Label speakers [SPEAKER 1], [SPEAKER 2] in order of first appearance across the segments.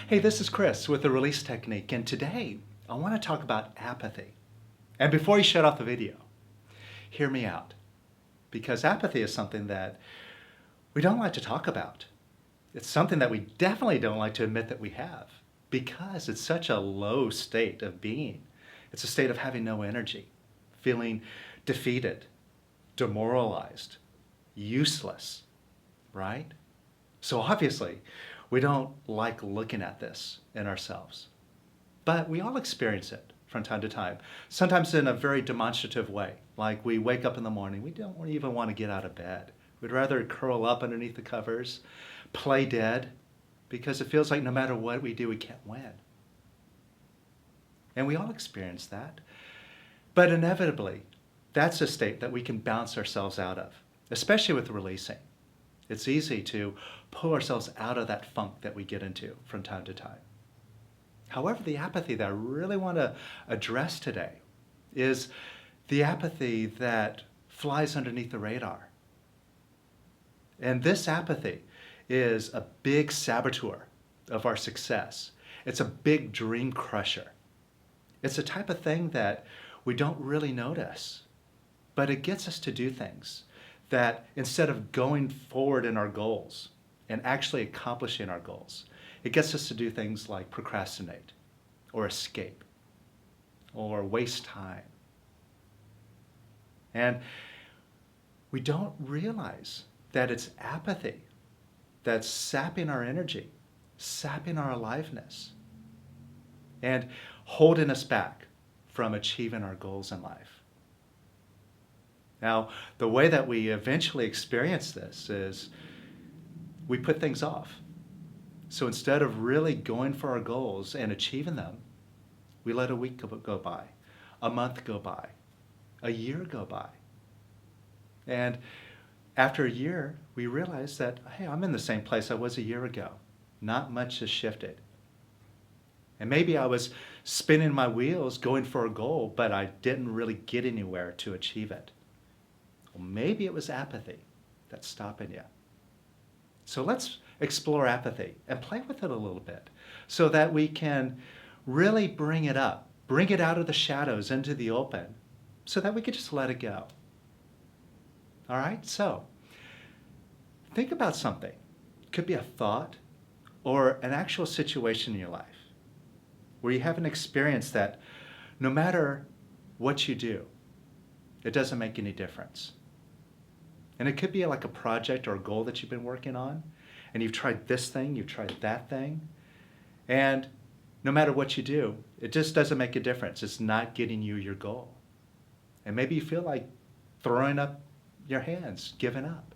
[SPEAKER 1] Hey, this is Chris with the Release Technique, and today I want to talk about apathy. And before you shut off the video, hear me out, because apathy is something that we don't like to talk about. It's something that we definitely don't like to admit that we have, because it's such a low state of being. It's a state of having no energy, feeling defeated, demoralized, useless, right? So obviously, we don't like looking at this in ourselves. But we all experience it from time to time, sometimes in a very demonstrative way. Like we wake up in the morning, we don't even want to get out of bed. We'd rather curl up underneath the covers, play dead, because it feels like no matter what we do, we can't win. And we all experience that. But inevitably, that's a state that we can bounce ourselves out of, especially with releasing. It's easy to pull ourselves out of that funk that we get into from time to time. However, the apathy that I really want to address today is the apathy that flies underneath the radar. And this apathy is a big saboteur of our success. It's a big dream crusher. It's a type of thing that we don't really notice, but it gets us to do things that instead of going forward in our goals and actually accomplishing our goals, it gets us to do things like procrastinate or escape or waste time. And we don't realize that it's apathy that's sapping our energy, sapping our aliveness, and holding us back from achieving our goals in life. Now, the way that we eventually experience this is we put things off. So instead of really going for our goals and achieving them, we let a week go by, a month go by, a year go by. And after a year, we realize that, hey, I'm in the same place I was a year ago. Not much has shifted. And maybe I was spinning my wheels going for a goal, but I didn't really get anywhere to achieve it. Well, maybe it was apathy that's stopping you. So let's explore apathy and play with it a little bit so that we can really bring it up, bring it out of the shadows into the open so that we could just let it go. All right, so think about something. It could be a thought or an actual situation in your life where you have an experience that no matter what you do, it doesn't make any difference. And it could be like a project or a goal that you've been working on, and you've tried this thing, you've tried that thing, and no matter what you do, it just doesn't make a difference. It's not getting you your goal. And maybe you feel like throwing up your hands, giving up.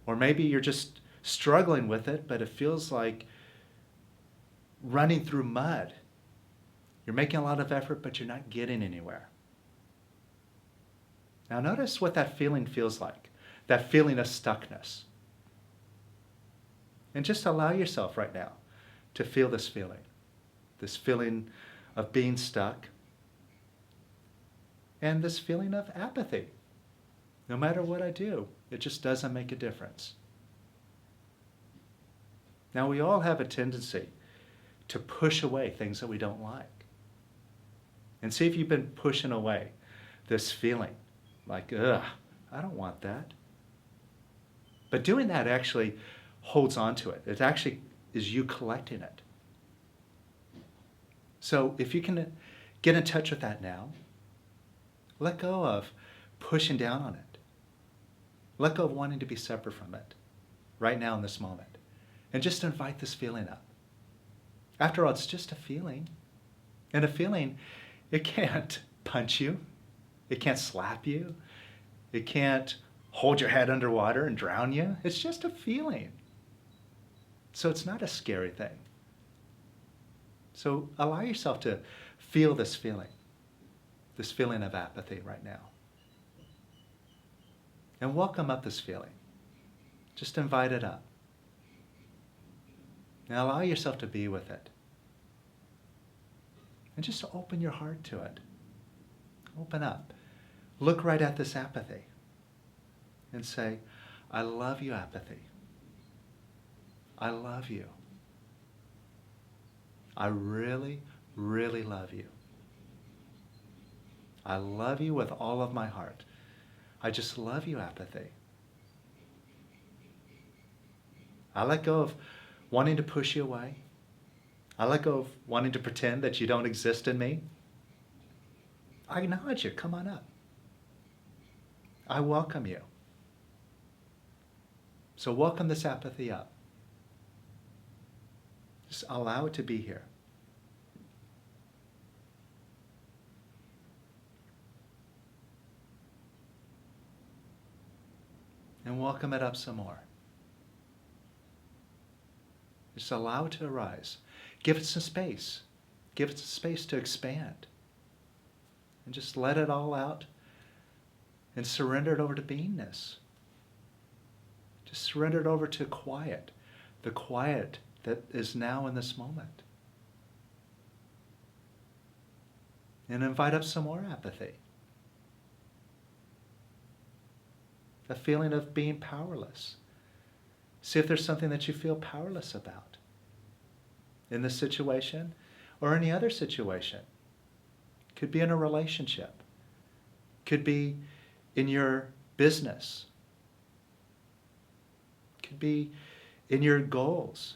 [SPEAKER 1] Or maybe you're just struggling with it, but it feels like running through mud. You're making a lot of effort, but you're not getting anywhere. Now notice what that feeling feels like, that feeling of stuckness. And just allow yourself right now to feel this feeling of being stuck, and this feeling of apathy. No matter what I do, it just doesn't make a difference. Now we all have a tendency to push away things that we don't like. And see if you've been pushing away this feeling. Like, ugh, I don't want that. But doing that actually holds on to it. It actually is you collecting it. So if you can get in touch with that now, let go of pushing down on it. Let go of wanting to be separate from it right now in this moment. And just invite this feeling up. After all, it's just a feeling. And a feeling, it can't punch you. It can't slap you. It can't hold your head underwater and drown you. It's just a feeling. So it's not a scary thing. So allow yourself to feel this feeling of apathy right now. And welcome up this feeling. Just invite it up. Now allow yourself to be with it. And just open your heart to it. Open up. Look right at this apathy and say, I love you, apathy. I love you. I really, really love you. I love you with all of my heart. I just love you, Apathy. I let go of wanting to push you away. I let go of wanting to pretend that you don't exist in me. I acknowledge you. Come on up. I welcome you. So welcome this apathy up. Just allow it to be here. And welcome it up some more. Just allow it to arise. Give it some space. Give it some space to expand. And just let it all out and surrender it over to beingness. Just surrender it over to quiet, the quiet that is now in this moment. And invite up some more apathy. A feeling of being powerless. See if there's something that you feel powerless about in this situation or any other situation. Could be in a relationship. Could be in your business. Could be in your goals.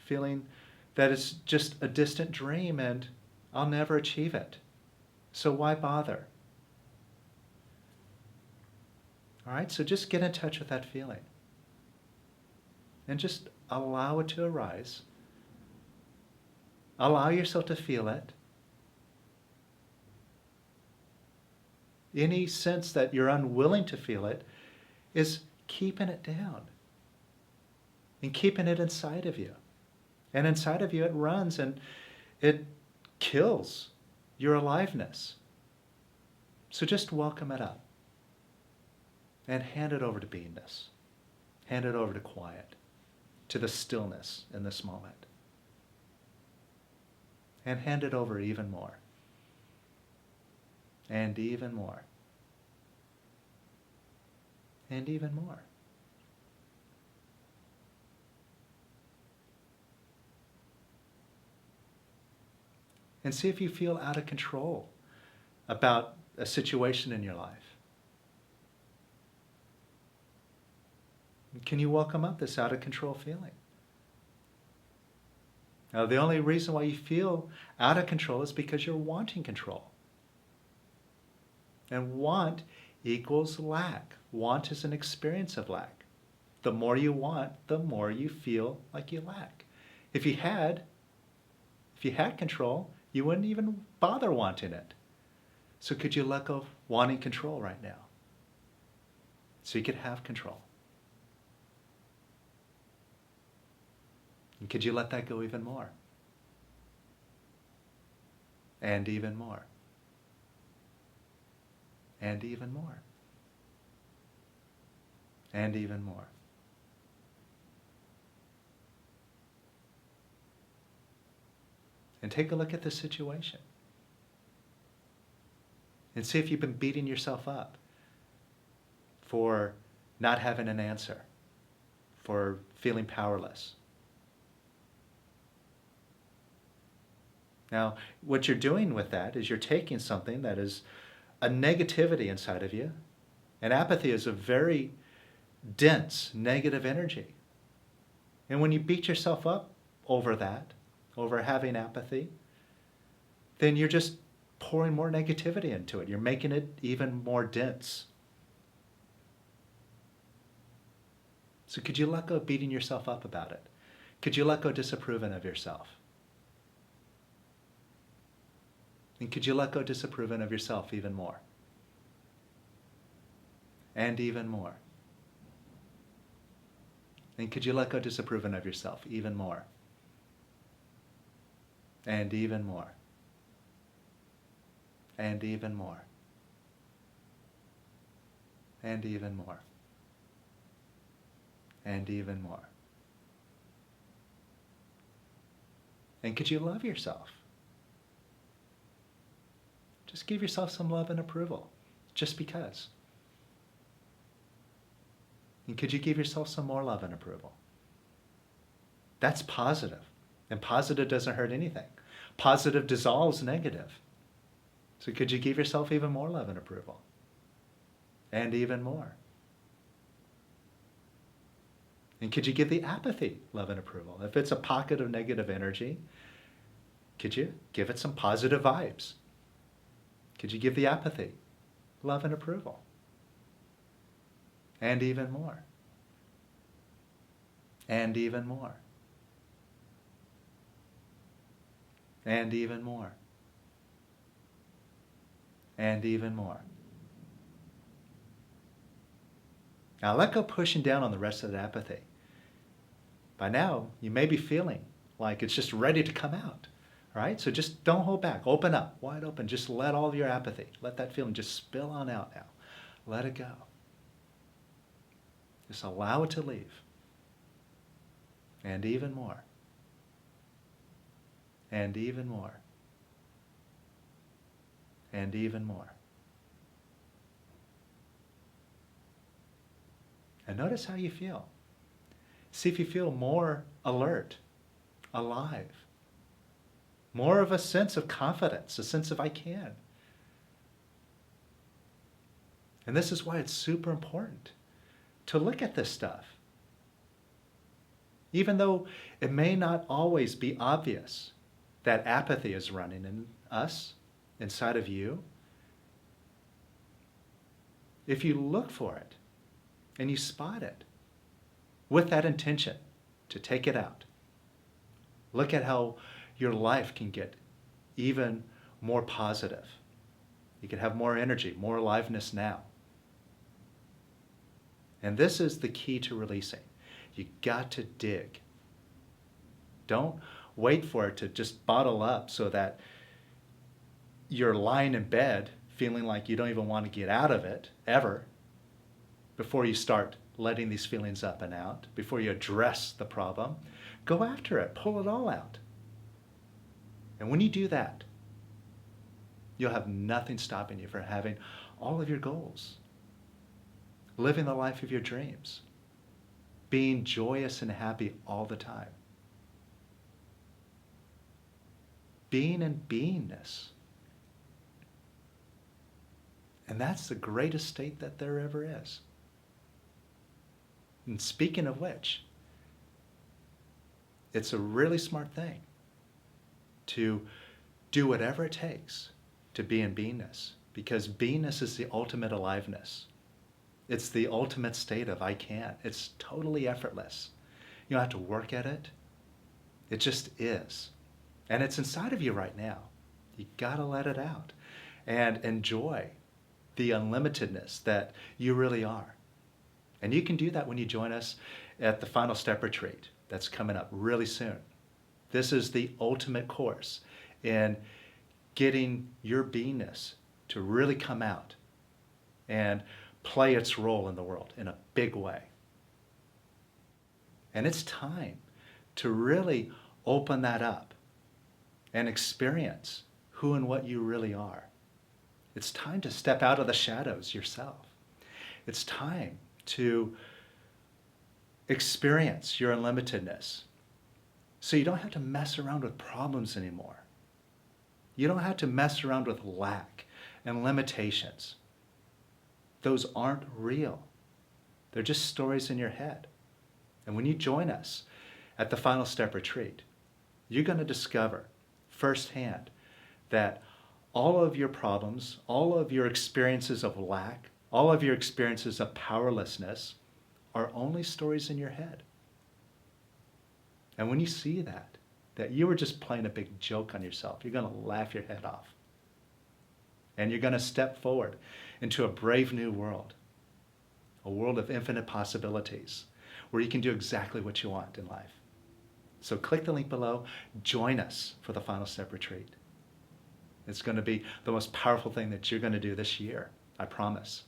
[SPEAKER 1] Feeling that it's just a distant dream and I'll never achieve it. So why bother? All right, so just get in touch with that feeling. And just allow it to arise. Allow yourself to feel it. Any sense that you're unwilling to feel it is keeping it down and keeping it inside of you. And inside of you it runs and it kills your aliveness. So just welcome it up and hand it over to beingness. Hand it over to quiet, to the stillness in this moment. And hand it over even more. And even more. And even more. And see if you feel out of control about a situation in your life. Can you welcome up this out of control feeling? Now, the only reason why you feel out of control is because you're wanting control. And want equals lack. Want is an experience of lack. The more you want, the more you feel like you lack. If you had control, you wouldn't even bother wanting it. So could you let go of wanting control right now? So you could have control. And could you let that go even more? And even more. And even more. And even more. And take a look at the situation. And see if you've been beating yourself up for not having an answer, for feeling powerless. Now, what you're doing with that is you're taking something that is a negativity inside of you, and apathy is a very dense negative energy. And when you beat yourself up over that, over having apathy, then you're just pouring more negativity into it. You're making it even more dense. So could you let go of beating yourself up about it? Could you let go of disapproving of yourself? And could you let go of disapproving of yourself even more? And even more. And could you let go of disapproving of yourself even more? And even more. And even more. And even more. And even more. And could you love yourself? Just give yourself some love and approval, just because. And could you give yourself some more love and approval? That's positive. And positive doesn't hurt anything. Positive dissolves negative. So could you give yourself even more love and approval? And even more. And could you give the apathy love and approval? If it's a pocket of negative energy, could you give it some positive vibes? Could you give the apathy love and approval? And even more. And even more. And even more. And even more. Now let go pushing down on the rest of that apathy. By now, you may be feeling like it's just ready to come out, right? So just don't hold back. Open up, wide open. Just let all of your apathy, let that feeling just spill on out now. Let it go. Just allow it to leave. And even more. And even more. And even more. And notice how you feel. See if you feel more alert, alive, more of a sense of confidence, a sense of I can. And this is why it's super important to look at this stuff. Even though it may not always be obvious that apathy is running in us, inside of you, if you look for it and you spot it with that intention to take it out, look at how your life can get even more positive. You can have more energy, more aliveness now. And this is the key to releasing. You got to dig. Don't wait for it to just bottle up so that you're lying in bed feeling like you don't even want to get out of it ever before you start letting these feelings up and out, before you address the problem. Go after it. Pull it all out. And when you do that, you'll have nothing stopping you from having all of your goals, living the life of your dreams, being joyous and happy all the time, being in beingness. And that's the greatest state that there ever is. And speaking of which, it's a really smart thing to do whatever it takes to be in beingness, because beingness is the ultimate aliveness. It's the ultimate state of I can. It's totally effortless. You don't have to work at it. It just is. And it's inside of you right now. You gotta let it out and enjoy the unlimitedness that you really are. And you can do that when you join us at the Final Step Retreat that's coming up really soon. This is the ultimate course in getting your beingness to really come out and play its role in the world in a big way. And it's time to really open that up and experience who and what you really are. It's time to step out of the shadows yourself. It's time to experience your unlimitedness so you don't have to mess around with problems anymore. You don't have to mess around with lack and limitations. Those aren't real. They're just stories in your head. And when you join us at the Final Step Retreat, you're going to discover firsthand that all of your problems, all of your experiences of lack, all of your experiences of powerlessness are only stories in your head. And when you see that you were just playing a big joke on yourself, you're going to laugh your head off. And you're going to step forward into a brave new world, a world of infinite possibilities, where you can do exactly what you want in life. So click the link below, join us for the Final Step Retreat. It's going to be the most powerful thing that you're going to do this year, I promise.